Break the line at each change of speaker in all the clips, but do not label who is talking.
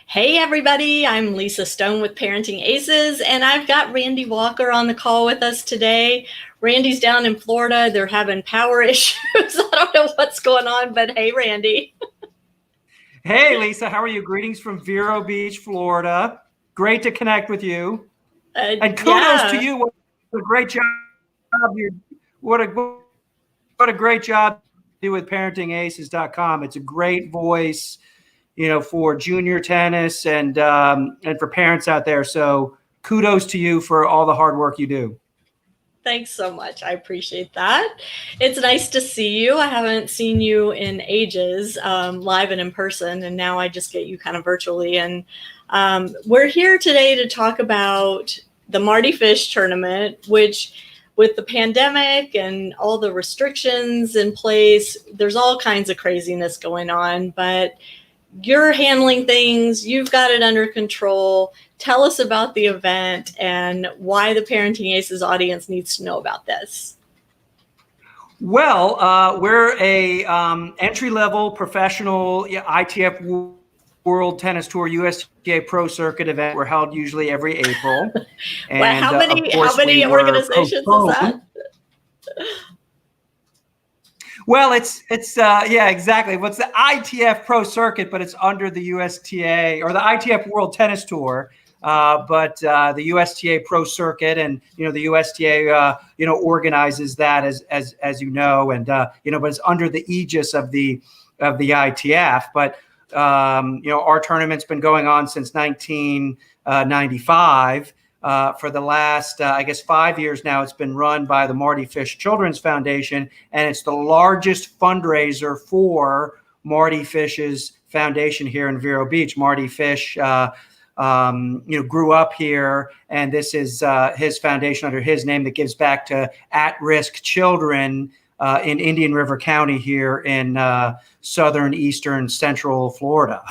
Hey everybody, I'm Lisa Stone with Parenting Aces, and I've got Randy Walker on the call with us today. Randy's down in Florida. They're having power issues. I don't know what's going on, but hey, Randy.
Hey, Lisa, how are you? Greetings from Vero Beach, Florida. Great to connect with you. And kudos to
Yeah.
you. What a great job. What a great job you do with parentingaces.com. It's a great voice, for junior tennis and for parents out there. So kudos to you for all the hard work you do.
Thanks so much. I appreciate that. It's nice to see you. I haven't seen you in ages, live and in person, and now I just get you kind of virtually. And we're here today to talk about the Marty Fish tournament, which with the pandemic and all the restrictions in place, there's all kinds of craziness going on, but you're handling things, you've got it under control. Tell us about the event and why the Parenting Aces audience needs to know about this.
Well, we're a entry-level professional ITF World Tennis Tour USTA Pro Circuit event. We're held usually every April.
And well, how many
we
organizations is that?
Well, it's yeah, exactly. Well, it's the ITF Pro Circuit, but it's under the USTA or the ITF World Tennis Tour. But the USTA Pro Circuit, and the USTA organizes that as you know, and but it's under the aegis of the ITF. But our tournament's been going on since 1995. For the last, I guess, 5 years now, it's been run by the Marty Fish Children's Foundation, and it's the largest fundraiser for Marty Fish's foundation here in Vero Beach. Marty Fish, grew up here, and this is his foundation under his name that gives back to at-risk children in Indian River County here in southern, eastern, central Florida.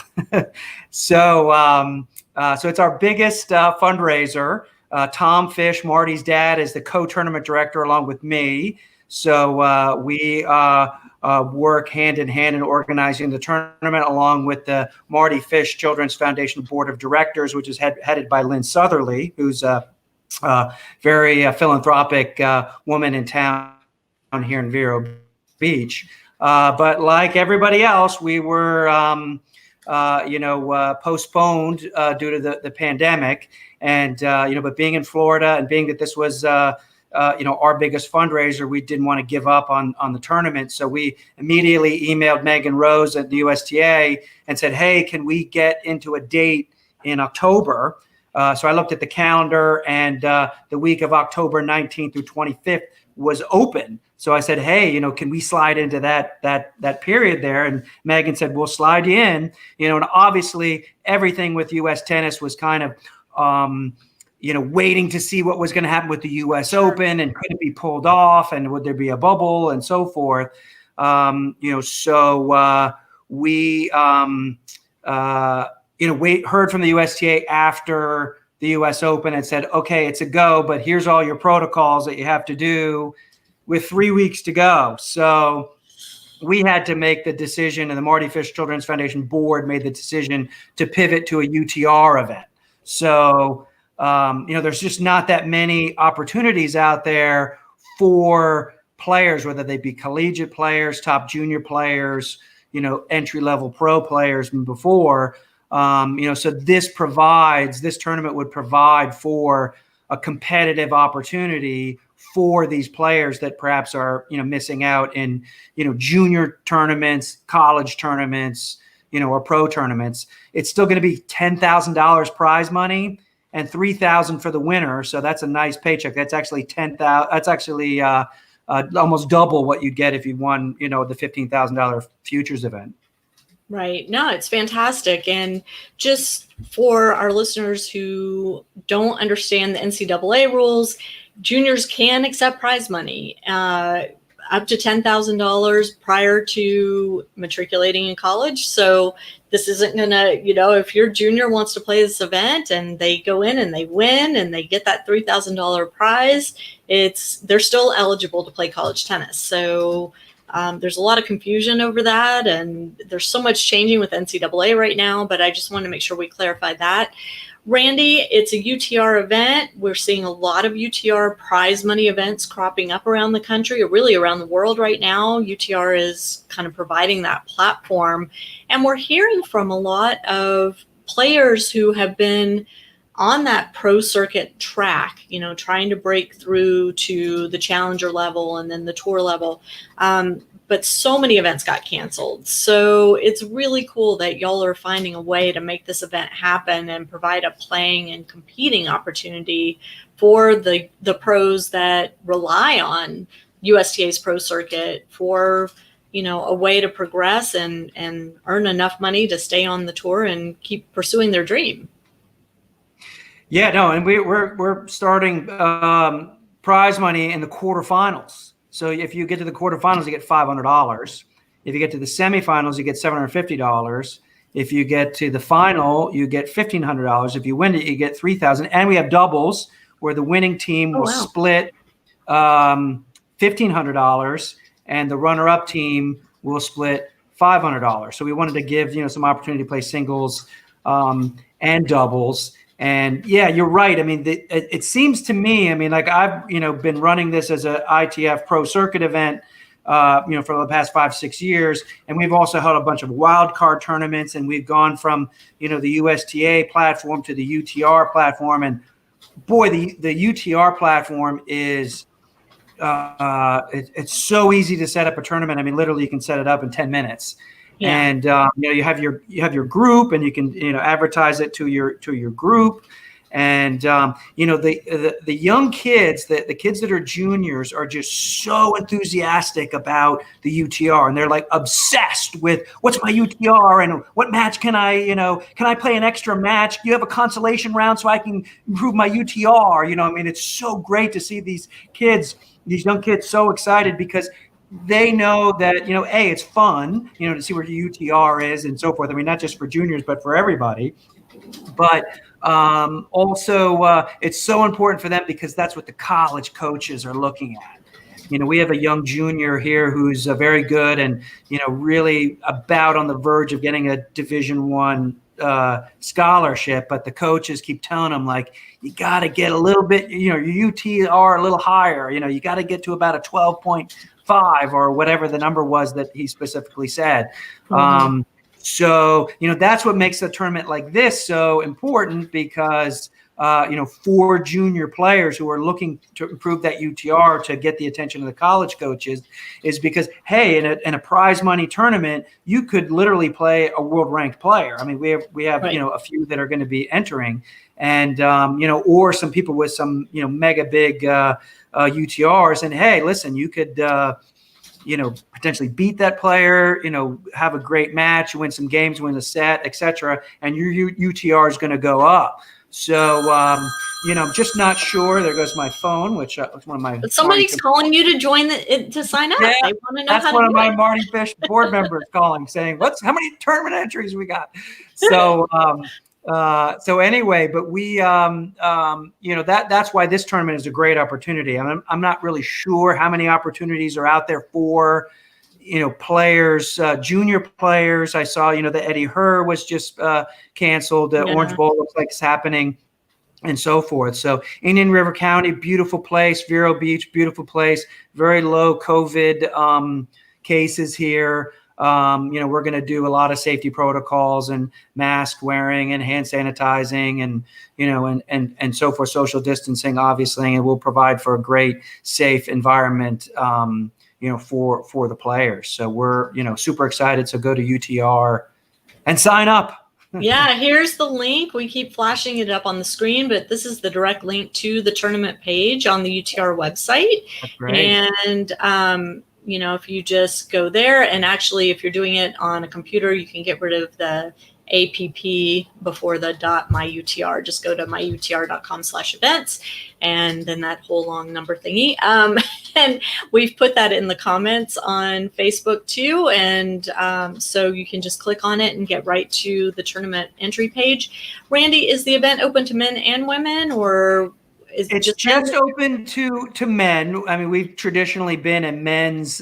So it's our biggest fundraiser. Tom Fish, Marty's dad, is the co-tournament director along with me. So we work hand in hand in organizing the tournament along with the Marty Fish Children's Foundation Board of Directors, which is headed by Lynn Southerly, who's a very philanthropic woman in town here in Vero Beach. But like everybody else, we were postponed due to the pandemic. And, but being in Florida and being that this was, our biggest fundraiser, we didn't want to give up on the tournament. So we immediately emailed Megan Rose at the USTA and said, hey, can we get into a date in October? So I looked at the calendar, and the week of October 19th through 25th was open. So I said, hey, can we slide into that period there? And Megan said, we'll slide you in. And obviously everything with U.S. tennis was kind of, waiting to see what was going to happen with the U.S. Open, and could it be pulled off, and would there be a bubble, and so forth. So we heard from the USTA after the U.S. Open and said, okay, it's a go, but here's all your protocols that you have to do with 3 weeks to go. So we had to make the decision, and the Marty Fish Children's Foundation board made the decision to pivot to a UTR event. So, there's just not that many opportunities out there for players, whether they be collegiate players, top junior players, entry-level pro players before. So this tournament would provide for a competitive opportunity for these players that perhaps are, missing out in, junior tournaments, college tournaments, or pro tournaments. It's still going to be $10,000 prize money and $3,000 for the winner. So that's a nice paycheck. That's actually $10,000. That's actually almost double what you'd get if you won, the $15,000 futures event.
Right. No, it's fantastic. And just for our listeners who don't understand the NCAA rules, juniors can accept prize money up to $10,000 prior to matriculating in college. So this isn't going to, if your junior wants to play this event and they go in and they win and they get that $3,000 prize, they're still eligible to play college tennis. So There's a lot of confusion over that, and there's so much changing with NCAA right now, but I just want to make sure we clarify that. Randy, it's a UTR event. We're seeing a lot of UTR prize money events cropping up around the country, or really around the world right now. UTR is kind of providing that platform. And we're hearing from a lot of players who have been on that pro circuit track, you know, trying to break through to the challenger level and then the tour level. But so many events got canceled. So it's really cool that y'all are finding a way to make this event happen and provide a playing and competing opportunity for the pros that rely on USTA's pro circuit for, you know, a way to progress and earn enough money to stay on the tour and keep pursuing their dream.
Yeah, no, and we're starting prize money in the quarterfinals. So if you get to the quarterfinals, you get $500. If you get to the semifinals, you get $750. If you get to the final, you get $1,500. If you win it, you get $3,000. And we have doubles where the winning team will split $1,500, and the runner-up team will split $500. So we wanted to give, you know, some opportunity to play singles and doubles. And yeah, you're right. I mean, it seems to me, I mean, like I've, you know, been running this as a ITF Pro Circuit event, you know, for the past 5-6 years. And we've also held a bunch of wild card tournaments, and we've gone from, you know, the USTA platform to the UTR platform. And boy, the UTR platform is, it's so easy to set up a tournament. I mean, literally you can set it up in 10 minutes. Yeah. And you know, you have your group, and you can, you know, advertise it to your group, and you know, the young kids, the kids that are juniors are just so enthusiastic about the UTR, and they're like obsessed with what's my UTR and what match can I play an extra match? You have a consolation round so I can improve my UTR. You know, I mean, it's so great to see these young kids so excited because they know that, you know, A, it's fun, you know, to see where the UTR is and so forth. I mean, not just for juniors, but for everybody. But also it's so important for them because that's what the college coaches are looking at. You know, we have a young junior here who's very good and, you know, really about on the verge of getting a Division I scholarship, but the coaches keep telling him, like, you got to get a little bit, you know, your UTR a little higher, you know, you got to get to about a 12.5 or whatever the number was that he specifically said. Mm-hmm. So, you know, that's what makes a tournament like this so important because, you know, for junior players who are looking to improve that UTR to get the attention of the college coaches is because, hey, in a prize money tournament, you could literally play a world ranked player. I mean, we have right. You know, a few that are going to be entering and, you know, or some people with some, you know, mega big UTRs and, hey, listen, you could, you know, potentially beat that player, you know, have a great match, win some games, win a set, etc. And your UTR is going to go up. So, you know, I'm just not sure. There goes my phone, which is one of my.
But somebody's calling you to join to sign up.
Yeah,
they want to know
that's
how
one
to
of my Marty Fish board members calling, saying, how many tournament entries we got? So, so anyway, but we, you know, that's why this tournament is a great opportunity. I'm not really sure how many opportunities are out there for, you know, players, junior players. I saw, you know, the Eddie Herr was just canceled. The Orange Bowl looks like it's happening and so forth. So Indian River County, beautiful place. Vero Beach, beautiful place. Very low COVID cases here. You know, we're going to do a lot of safety protocols and mask wearing and hand sanitizing and, you know, and so forth, social distancing, obviously, and we'll provide for a great, safe environment, you know, for the players. So we're, you know, super excited. So go to UTR and sign up.
Yeah, here's the link. We keep flashing it up on the screen, but this is the direct link to the tournament page on the UTR website.
That's great.
And, you know, if you just go there, and actually if you're doing it on a computer, you can get rid of the APP before the .myutr. Just go to myutr.com/events, and then that whole long number thingy. And we've put that in the comments on Facebook too. And so you can just click on it and get right to the tournament entry page. Randy, is the event open to men and women, or is it
just open to men? I mean, we've traditionally been a men's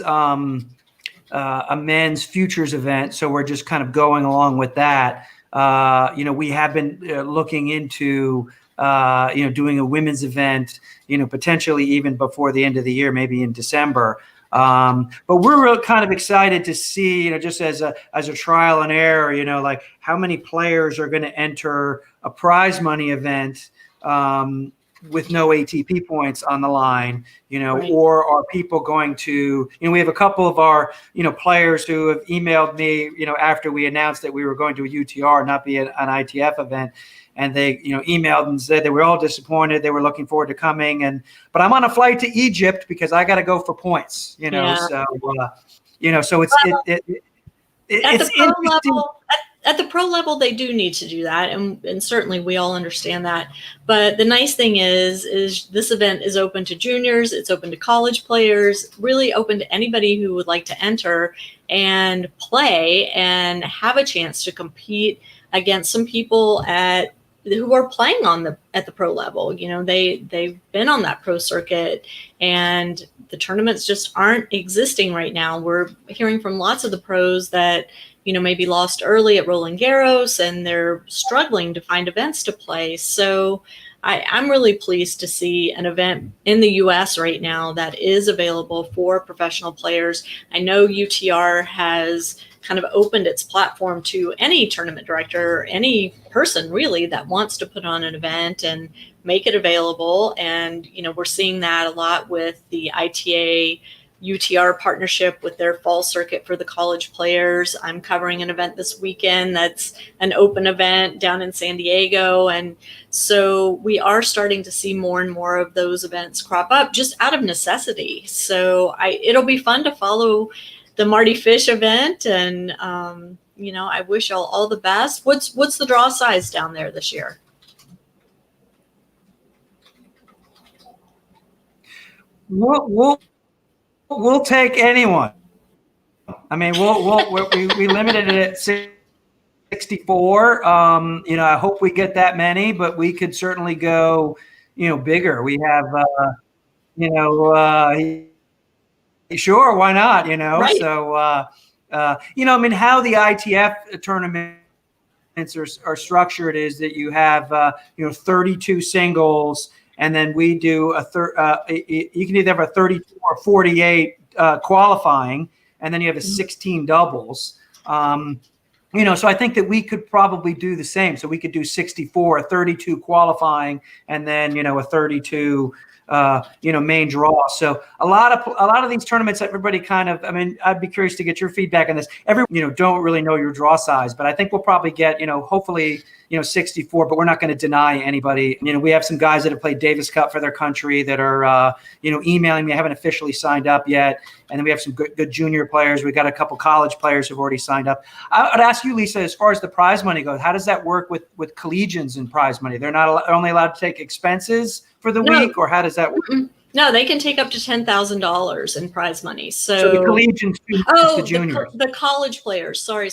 a men's futures event. So we're just kind of going along with that. We have been looking into, doing a women's event, potentially even before the end of the year, maybe in December. But we're real kind of excited to see, just as a trial and error, like how many players are going to enter a prize money event with no ATP points on the line,
Right.
or are people going to, we have a couple of our, players who have emailed me, after we announced that we were going to a UTR, not be an ITF event. And they, emailed and said they were all disappointed. They were looking forward to coming, but I'm on a flight to Egypt because I got to go for points.
Yeah.
So so it's
At the
it's
pro
interesting.
level, at the pro level, they do need to do that, and certainly we all understand that. But the nice thing is this event is open to juniors, it's open to college players, really open to anybody who would like to enter and play and have a chance to compete against some people who are playing at the pro level. They've been on that pro circuit, and the tournaments just aren't existing right now. We're hearing from lots of the pros that maybe lost early at Roland Garros, and they're struggling to find events to play. So I'm really pleased to see an event in the US right now that is available for professional players. I know UTR has kind of opened its platform to any tournament director, any person really that wants to put on an event and make it available. And, we're seeing that a lot with the ITA UTR partnership with their fall circuit for the college players. I'm covering an event this weekend that's an open event down in San Diego. And so we are starting to see more and more of those events crop up just out of necessity. So it'll be fun to follow the Marty Fish event. And, I wish all the best. What's the draw size down there this year?
We'll take anyone. I mean, we limited it at 64. I hope we get that many, but we could certainly go, bigger. We have, sure, why not?
Right.
So, how the ITF tournaments are structured is that you have, 32 singles. And then we do you can either have a 32 or 48 qualifying, and then you have a 16 doubles. So I think that we could probably do the same. So we could do 64, a 32 qualifying, and then a 32 main draw. So a lot of these tournaments, everybody kind of, I'd be curious to get your feedback on this. Don't really know your draw size, but I think we'll probably get, hopefully, 64, but we're not going to deny anybody. We have some guys that have played Davis Cup for their country that are, emailing me. I haven't officially signed up yet. And then we have some good junior players. We got a couple college players who've already signed up. I'd ask you, Lisa, as far as the prize money goes, how does that work with collegians and prize money? They're only allowed to take expenses for the week, or how does that work?
No, they can take up to $10,000 in prize money. So
the collegians, the juniors,
the college players. Sorry.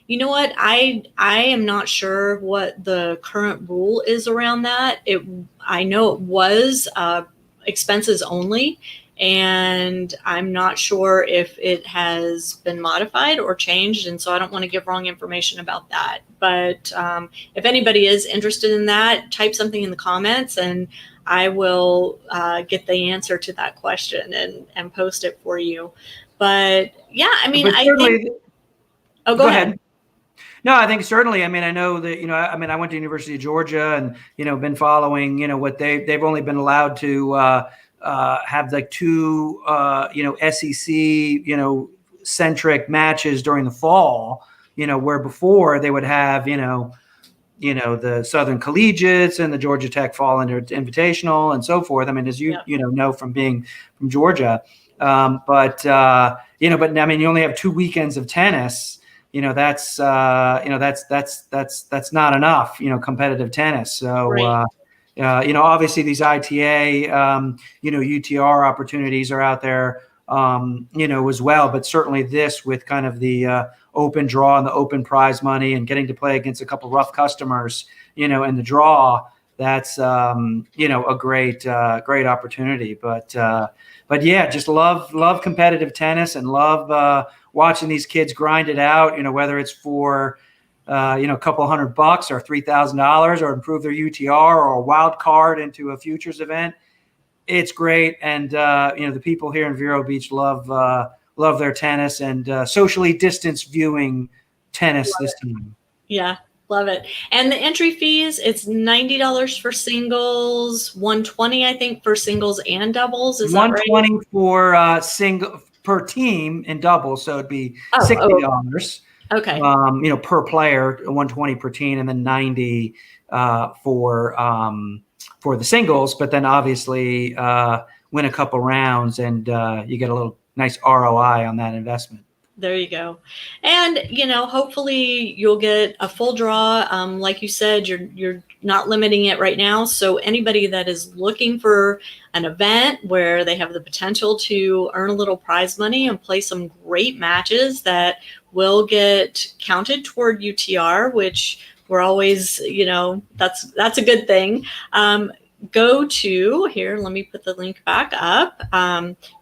You know what? I am not sure what the current rule is around that. I know it was expenses only, and I'm not sure if it has been modified or changed. And so I don't want to give wrong information about that. But if anybody is interested in that, type something in the comments, and I will get the answer to that question and post it for you. But yeah, I think. Oh, go ahead.
No, I think certainly. I know that, I went to University of Georgia and, been following, what they've only been allowed to have like two, SEC, centric matches during the fall, where before they would have, the Southern Collegiates and the Georgia Tech Fall Invitational and so forth. As you know from being from Georgia, but you only have 2 weekends of tennis. That's not enough. Competitive tennis. So
Right.
Obviously these ITA UTR opportunities are out there. As well, but certainly this with kind of the open draw and the open prize money and getting to play against a couple rough customers, in the draw, that's a great opportunity. But yeah, just love competitive tennis and love watching these kids grind it out. Whether it's for a couple $100 or $3,000 or improve their UTR or a wild card into a futures event. It's great, and the people here in Vero Beach love their tennis and socially distanced viewing tennis this time.
Yeah, love it. And the entry fees, it's $90 for singles, $120 I think for singles and doubles. Is that right?
$120 for single per team in doubles, so it'd be $60.
Okay.
Per player, $120 per team, and then $90 for the singles. But then obviously win a couple rounds, and you get a little nice ROI on that investment.
There you go. And, hopefully you'll get a full draw. Like you said, you're not limiting it right now. So anybody that is looking for an event where they have the potential to earn a little prize money and play some great matches that will get counted toward UTR, which we're always, that's a good thing. Go to here. Let me put the link back up.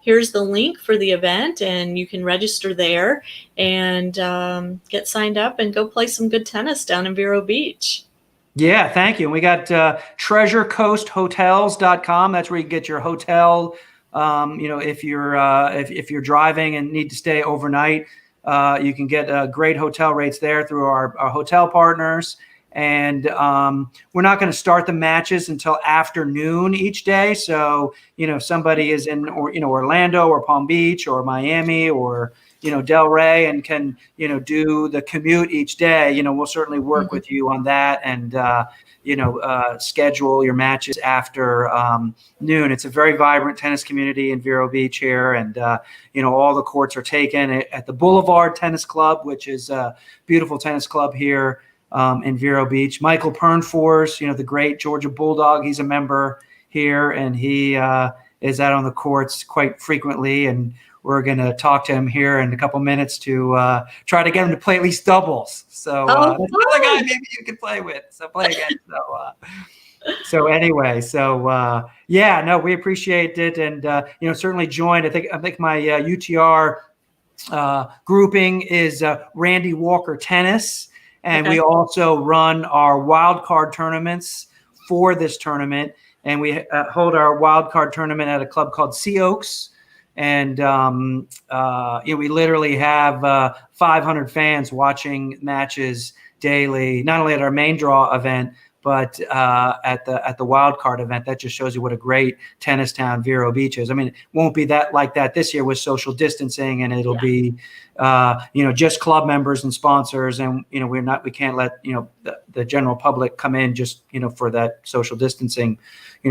Here's the link for the event, and you can register there and get signed up and go play some good tennis down in Vero Beach.
Yeah, thank you. And we got treasurecoasthotels.com. That's where you get your hotel. If you're driving and need to stay overnight, you can get great hotel rates there through our hotel partners. And we're not going to start the matches until afternoon each day. So, somebody is in Orlando or Palm Beach or Miami or, Delray and can, do the commute each day. We'll certainly work with you on that and, schedule your matches after noon. It's a very vibrant tennis community in Vero Beach here. And, all the courts are taken at the Boulevard Tennis Club, which is a beautiful tennis club here in Vero Beach. Michael Pernfors, the great Georgia Bulldog, he's a member here, and he is out on the courts quite frequently. And we're going to talk to him here in a couple minutes to try to get him to play at least doubles. So that's another guy maybe you could play with. So play again. So anyway, we appreciate it, and certainly join. I think my UTR grouping is Randy Walker Tennis. And we also run our wild card tournaments for this tournament. And we hold our wild card tournament at a club called Sea Oaks. And, we literally have 500 fans watching matches daily, not only at our main draw event, but at the wild card event. That just shows you what a great tennis town Vero Beach is. I mean, it won't be like that this year with social distancing, and it'll be just club members and sponsors, and we can't let the general public come in just for that social distancing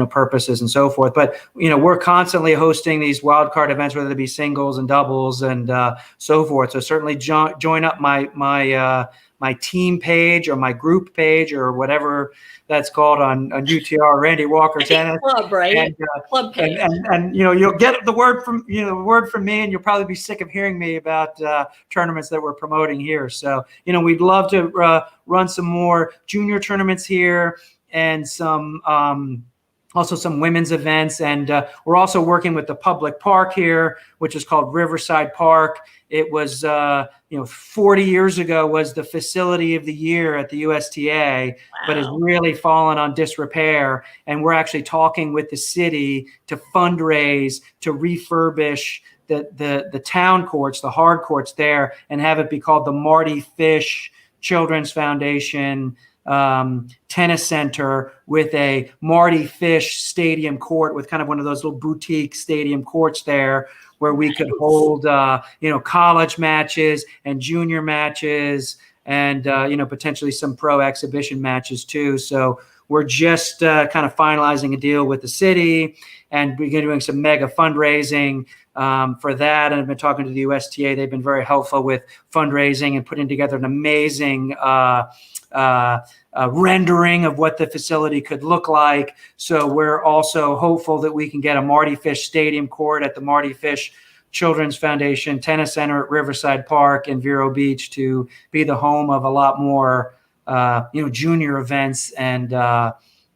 purposes and so forth. But we're constantly hosting these wild card events, whether they be singles and doubles and so forth. So certainly join up my team page or my group page or whatever that's called on UTR Randy Walker Tennis
Club, right?
And,
Club page.
And you'll get the word from me, and you'll probably be sick of hearing me about tournaments that we're promoting here. So we'd love to run some more junior tournaments here and some also some women's events. And we're also working with the public park here, which is called Riverside Park. It was, 40 years ago was the facility of the year at the USTA, but has really fallen on disrepair. And we're actually talking with the city to fundraise, to refurbish the town courts, the hard courts there, and have it be called the Marty Fish Children's Foundation tennis center with a Marty Fish stadium court with kind of one of those little boutique stadium courts there where we could hold, college matches and junior matches and, potentially some pro exhibition matches too. So we're just kind of finalizing a deal with the city and we're doing some mega fundraising for that. And I've been talking to the USTA. They've been very helpful with fundraising and putting together an amazing rendering of what the facility could look like. So we're also hopeful that we can get a Marty Fish stadium court at the Marty Fish Children's Foundation Tennis Center at Riverside Park in Vero Beach to be the home of a lot more, junior events and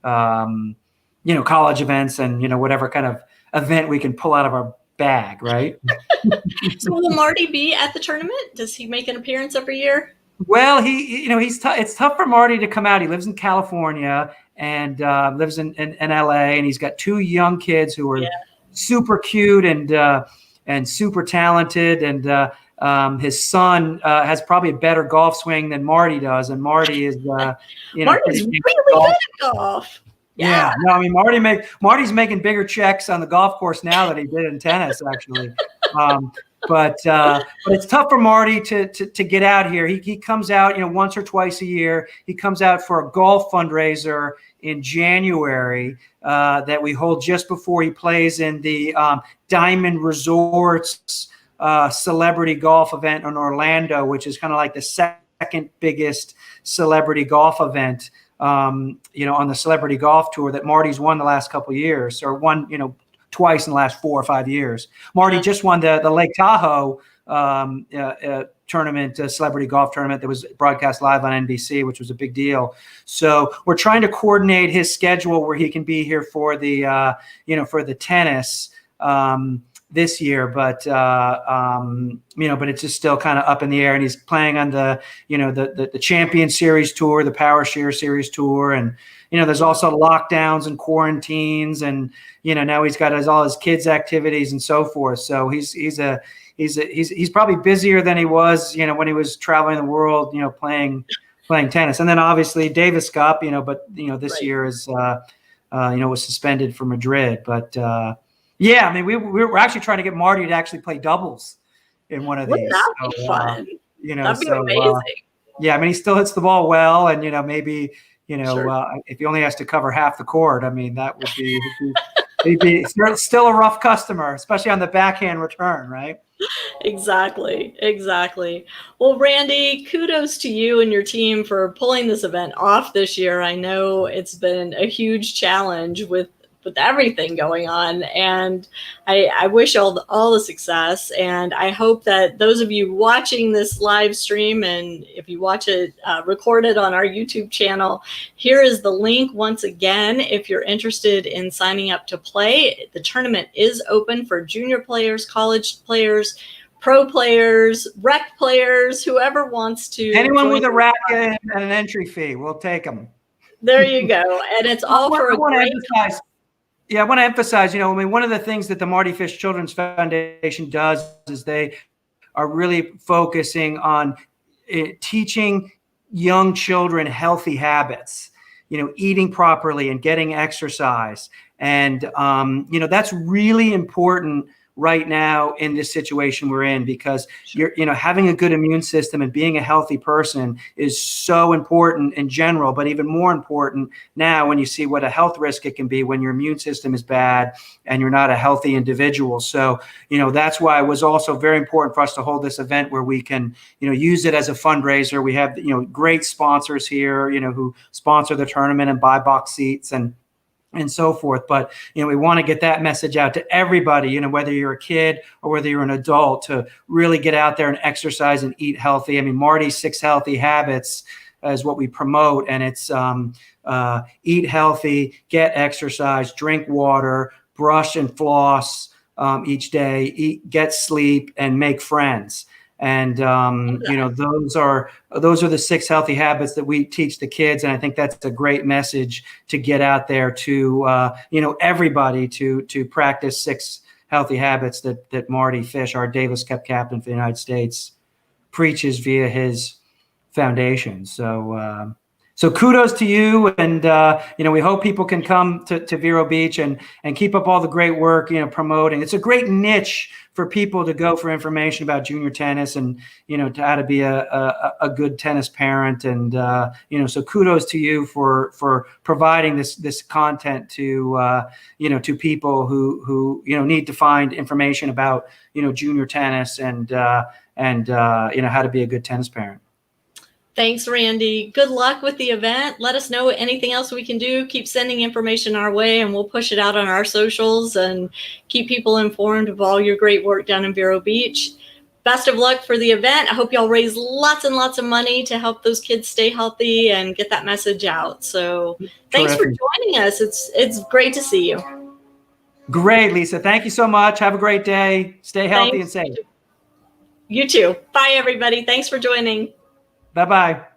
college events and, whatever kind of event we can pull out of our bag, right?
So will Marty be at the tournament? Does he make an appearance every year?
Well, it's tough for Marty to come out. He lives in California and lives in LA, and he's got 2 young kids who are super cute and super talented. And his son has probably a better golf swing than Marty does. And Marty is,
Marty's really good at golf.
Yeah. No, I mean, Marty's making bigger checks on the golf course now than he did in tennis, actually. But it's tough for Marty to get out here. He comes out, once or twice a year. He comes out for a golf fundraiser in January that we hold just before he plays in the Diamond Resorts celebrity golf event in Orlando, which is kind of like the second biggest celebrity golf event. On the celebrity golf tour that Marty's won the last couple of years, or won, twice in the last 4 or 5 years. Marty just won the Lake Tahoe tournament, celebrity golf tournament that was broadcast live on NBC, which was a big deal. So we're trying to coordinate his schedule where he can be here for the, for the tennis this year, but but it's just still kind of up in the air. And he's playing on the, the Champion Series tour, the Power Share Series tour, and there's also lockdowns and quarantines, and now he's got all his kids' activities and so forth. So he's probably busier than he was, when he was traveling the world, playing tennis. And then obviously Davis Cup, but this year is was suspended for Madrid, but. Yeah, I mean, we're actually trying to get Marty to actually play doubles in one of these.
That'd be fun. That'd be amazing.
Yeah, I mean, he still hits the ball well, and maybe if he only has to cover half the court, I mean, that would be he'd be still a rough customer, especially on the backhand return, right?
Exactly. Well, Randy, kudos to you and your team for pulling this event off this year. I know it's been a huge challenge with everything going on, and I wish all the success, and I hope that those of you watching this live stream, and if you watch it recorded on our YouTube channel, here is the link once again if you're interested in signing up to play. The tournament is open for junior players, college players, pro players, rec players, whoever wants to.
Anyone with a racket and an entry fee, we'll take them.
There you go. And it's all for a great cause.
Yeah, I want to emphasize, one of the things that the Marty Fish Children's Foundation does is they are really focusing on teaching young children healthy habits, eating properly and getting exercise. And, that's really important right now in this situation we're in, because having a good immune system and being a healthy person is so important in general, but even more important now when you see what a health risk it can be when your immune system is bad and you're not a healthy individual. So, that's why it was also very important for us to hold this event where we can, use it as a fundraiser. We have, great sponsors here, who sponsor the tournament and buy box seats and so forth. But, we want to get that message out to everybody, whether you're a kid or whether you're an adult, to really get out there and exercise and eat healthy. I mean, Marty's 6 healthy habits is what we promote. And it's eat healthy, get exercise, drink water, brush and floss each day, get sleep, and make friends. And, those are the 6 healthy habits that we teach the kids. And I think that's a great message to get out there to, everybody to practice 6 healthy habits that Marty Fish, our Davis Cup captain for the United States, preaches via his foundation. So kudos to you. And, we hope people can come to Vero Beach and keep up all the great work, promoting. It's a great niche for people to go for information about junior tennis and, to how to be a good tennis parent. And, so kudos to you for providing this content to, to people who need to find information about, junior tennis and how to be a good tennis parent.
Thanks, Randy. Good luck with the event. Let us know anything else we can do. Keep sending information our way, and we'll push it out on our socials and keep people informed of all your great work down in Vero Beach. best of luck for the event. I hope y'all raise lots and lots of money to help those kids stay healthy and get that message out. So thanks for
Terrific.
joining us. It's great to see you.
Great, Lisa. Thank you so much. Have a great day. Stay healthy and
Thanks.
safe.
You too. Bye, everybody. Thanks for joining.
Bye-bye.